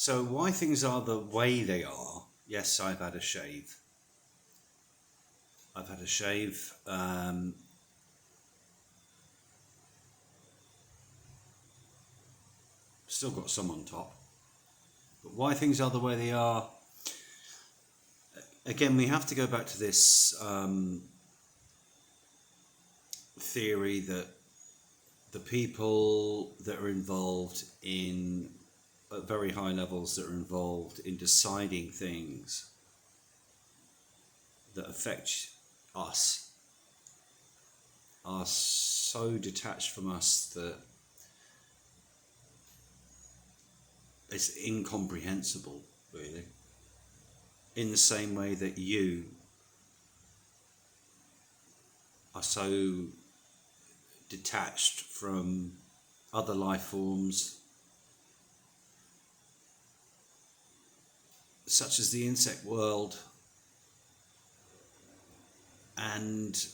So why things are the way they are? Yes, I've had a shave. I've had a shave. Still got some on top. But why things are the way they are? Again, we have to go back to this theory that the people that are involved in at very high levels, that are involved in deciding things that affect us, are so detached from us that it's incomprehensible, really. In the same way that you are so detached from other life forms, such as the insect world, and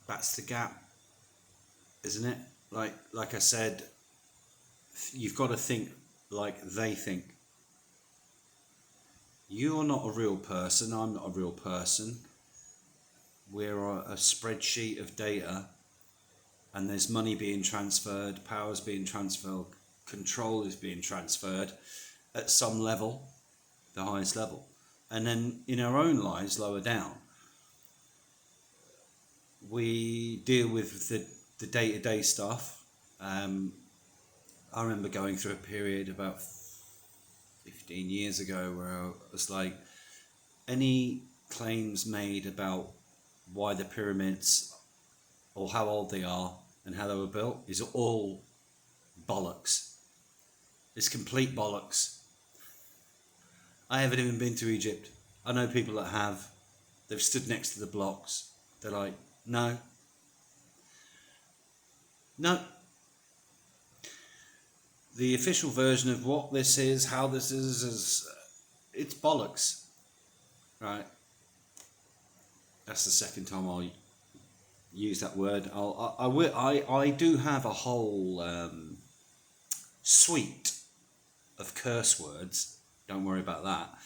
that's the gap, isn't it? Like I said, you've got to think like they think. You're not a real person, I'm not a real person. We're a spreadsheet of data, and there's money being transferred, power's being transferred, control is being transferred at some level, the highest level. And then in our own lives, lower down, we deal with the day-to-day stuff. I remember going through a period about 15 years ago where it was like, any claims made about why the pyramids or how old they are and how they were built is all bollocks. It's complete bollocks. I haven't even been to Egypt. I know people that have. They've stood next to the blocks. They're like, no. The official version of what this is, how this is it's bollocks, right? That's the second time I'll use that word. I do have a whole suite of curse words. Don't worry about that.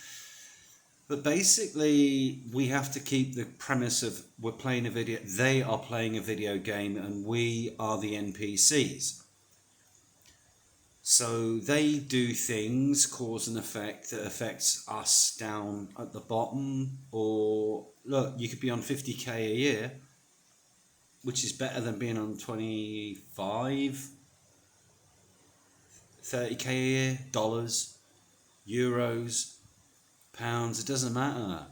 But basically, we have to keep the premise of we're playing a video. They are playing a video game, and we are the NPCs. So they do things, cause and effect, that affects us down at the bottom. Or look, you could be on 50k a year, which is better than being on 25, 30k a year, dollars, euros, pounds. It doesn't matter.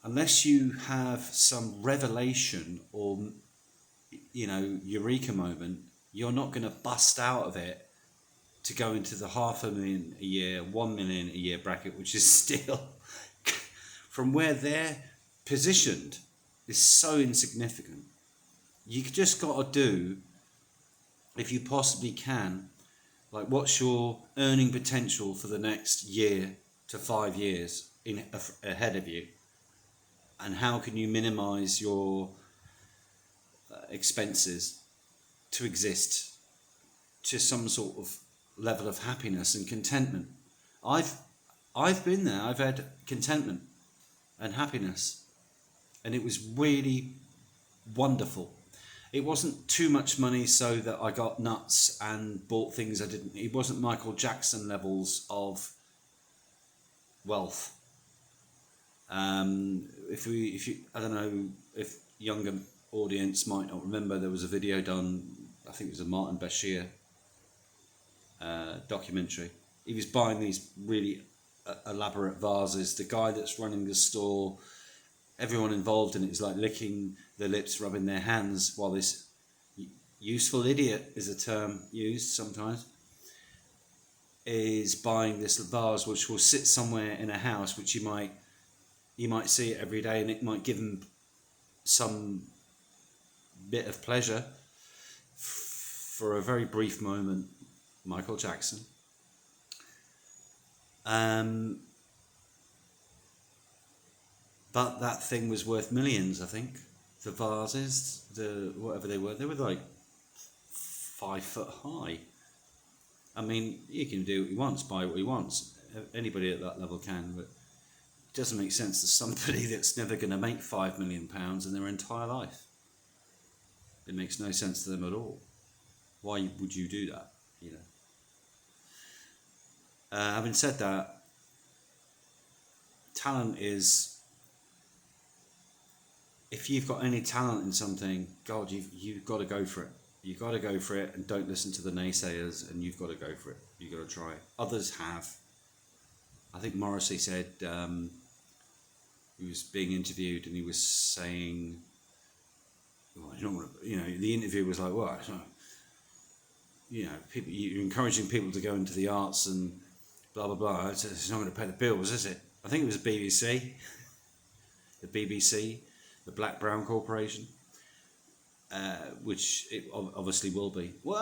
Unless you have some revelation or, eureka moment, you're not going to bust out of it to go into the 500,000 a year, 1 million a year bracket, which is still, from where they're positioned, is so insignificant. You just got to do, if you possibly can, like, what's your earning potential for the next year to 5 years ahead of you, and how can you minimize your expenses to exist to some sort of level of happiness and contentment. I've been there. I've had contentment and happiness, and it was really wonderful. It wasn't too much money so that I got nuts and bought things I didn't. It wasn't Michael Jackson levels of wealth. If you, I don't know if younger audience might not remember, there was a video done, I think it was a Martin Bashir documentary. He was buying these really elaborate vases. The guy that's running the store, everyone involved in it is like licking their lips, rubbing their hands, while this useful idiot is a term used sometimes, is buying this vase which will sit somewhere in a house, which you might see it every day, and it might give him some bit of pleasure for a very brief moment. Michael Jackson. But that thing was worth millions, I think. The vases, whatever they were like 5 foot high. I mean, he can do what he wants, buy what he wants. Anybody at that level can, but it doesn't make sense to somebody that's never going to make £5 million in their entire life. It makes no sense to them at all. Why would you do that? You know. Having said that, talent is, if you've got any talent in something, God, you've got to go for it. You've got to go for it, and don't listen to the naysayers, and you've got to go for it. You've got to try it. Others have. I think Morrissey said, he was being interviewed, and he was saying, well, the interview was like, what? People, you're encouraging people to go into the arts and blah, blah, blah. It's not going to pay the bills, is it? I think it was the BBC, the Black Brown Corporation. Which it obviously will be. Whoa,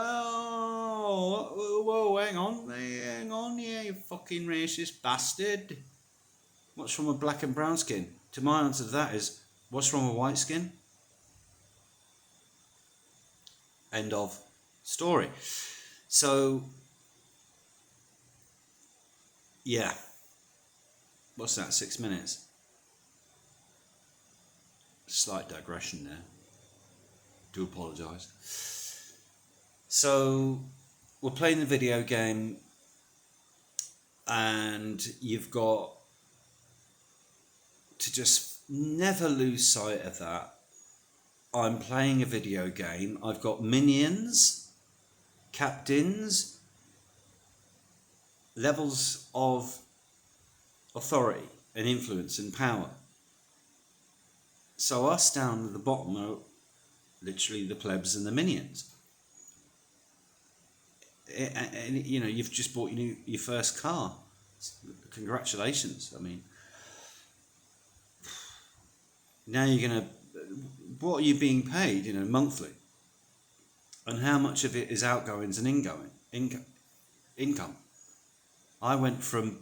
hang on, yeah, you fucking racist bastard. What's wrong with black and brown skin? To my answer to that is, what's wrong with white skin? End of story. So, yeah. What's that, 6 minutes? Slight digression there. Do apologise. So we're playing the video game, and you've got to just never lose sight of that. I'm playing a video game. I've got minions, captains, levels of authority and influence and power. So us down at the bottom are literally the plebs and the minions. And you've just bought your first car. Congratulations. I mean, now you're going to, what are you being paid, monthly? And how much of it is outgoings and income? I went from,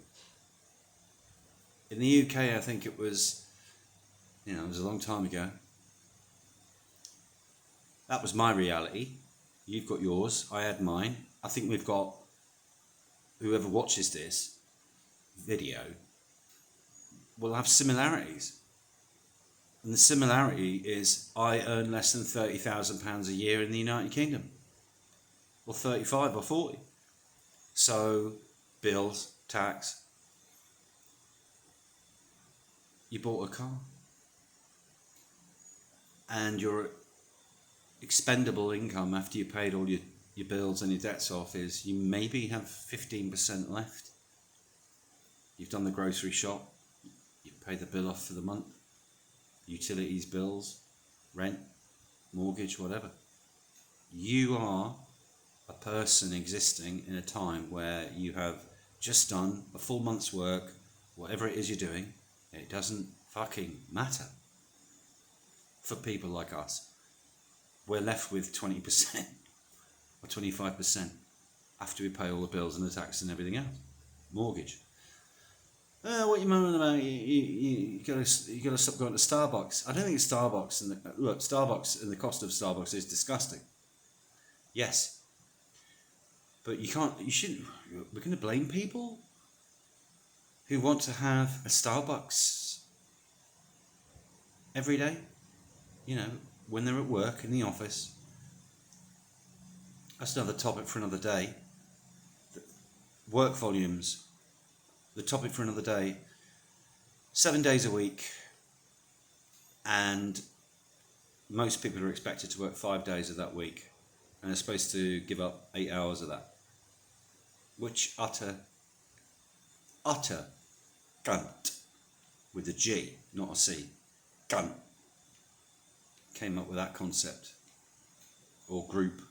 in the UK, I think it was, it was a long time ago. That was my reality. You've got yours. I had mine. I think we've got, whoever watches this video will have similarities. And the similarity is I earn less than £30,000 a year in the United Kingdom. Or 35 or 40. So, bills, tax. You bought a car. And your expendable income after you paid all your bills and your debts off is you maybe have 15% left. You've done the grocery shop, you've paid the bill off for the month, utilities, bills, rent, mortgage, whatever. You are a person existing in a time where you have just done a full month's work, whatever it is you're doing. It doesn't fucking matter. For people like us, we're left with 20% or 25% after we pay all the bills and the tax and everything else. Mortgage. What are you moaning about? You gotta stop going to Starbucks. I don't think it's Starbucks. Starbucks and the cost of Starbucks is disgusting. Yes, but you shouldn't. We're going to blame people who want to have a Starbucks every day. When they're at work, in the office. That's another topic for another day. Work volumes, the topic for another day. 7 days a week, and most people are expected to work 5 days of that week, and they're supposed to give up 8 hours of that. Which utter gunt, with a G, not a C, gunt, came up with that concept or group.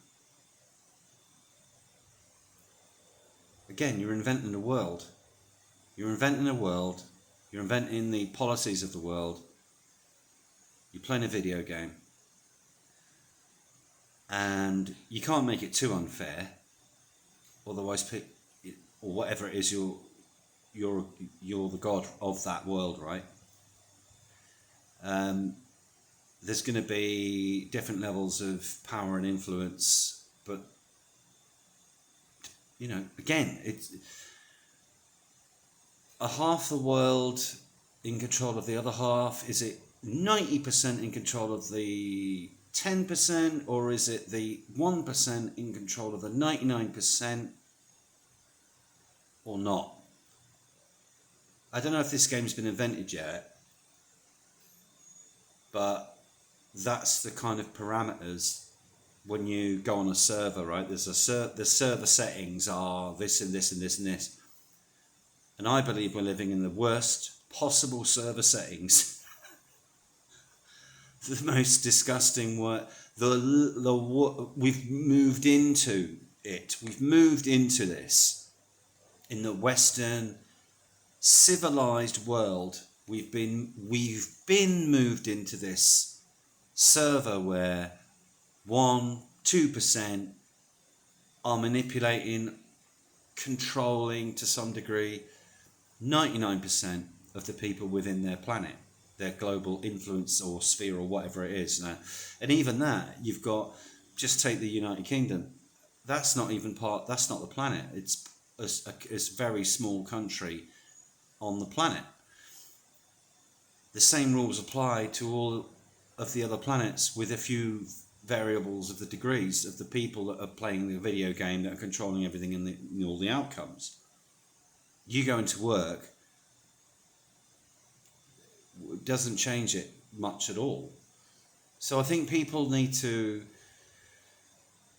Again, you're inventing a world. You're inventing the policies of the world. You're playing a video game. And you can't make it too unfair. Otherwise, or whatever it is, you're the god of that world, right? There's going to be different levels of power and influence, but again, it's a half the world in control of the other half. Is it 90% in control of the 10%, or is it the 1% in control of the 99%, or not? I don't know if this game's been invented yet, but that's the kind of parameters when you go on a server, right? The server settings are this and this and this and this. And I believe we're living in the worst possible server settings. The most disgusting work. We've moved into it. We've moved into this in the Western civilized world. We've been moved into this server where 1-2% are manipulating, controlling to some degree 99% of the people within their planet, their global influence or sphere or whatever it is. And even that, you've got, just take the United Kingdom. That's not the planet. It's a very small country on the planet. The same rules apply to all of the other planets, with a few variables of the degrees of the people that are playing the video game, that are controlling everything and all the outcomes. You go into work, it doesn't change it much at all. So I think people need to,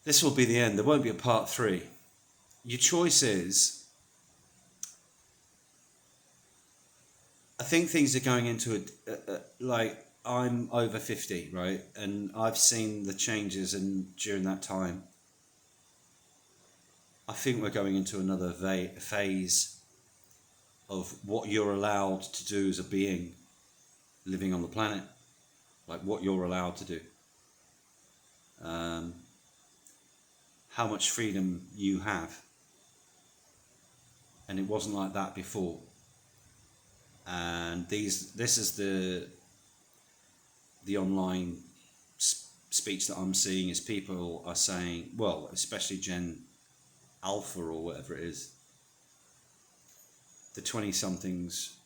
this will be the end, there won't be a part 3. Your choice is, I think things are going into like, I'm over 50, right? And I've seen the changes during that time. I think we're going into another phase of what you're allowed to do as a being living on the planet, like what you're allowed to do, how much freedom you have. And it wasn't like that before. And this is the online speech that I'm seeing, is people are saying, well, especially Gen Alpha or whatever it is, the 20-somethings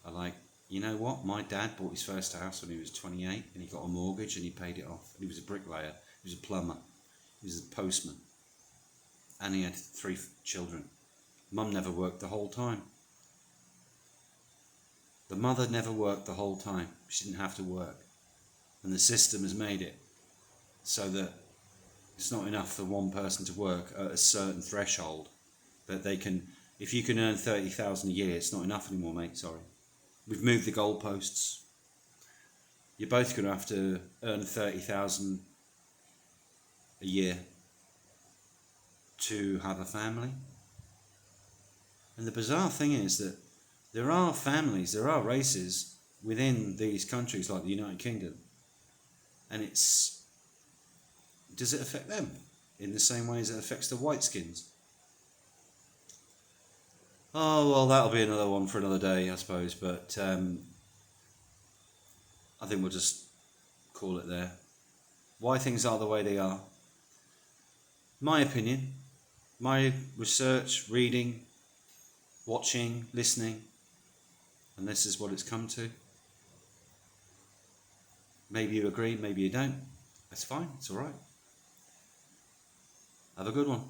are like, you know what, my dad bought his first house when he was 28 and he got a mortgage and he paid it off. He was a bricklayer, he was a plumber, he was a postman, and he had 3 children. Mum never worked the whole time. The mother never worked the whole time. She didn't have to work. And the system has made it so that it's not enough for one person to work at a certain threshold, that they can, if you can earn 30,000 a year, it's not enough anymore, mate, sorry. We've moved the goalposts. You're both going to have to earn 30,000 a year to have a family. And the bizarre thing is that there are families, there are races within these countries like the United Kingdom, and does it affect them in the same way as it affects the whiteskins? Oh, well, that'll be another one for another day, I suppose, but I think we'll just call it there. Why things are the way they are. My opinion, my research, reading, watching, listening, and this is what it's come to. Maybe you agree, maybe you don't. That's fine, it's alright. Have a good one.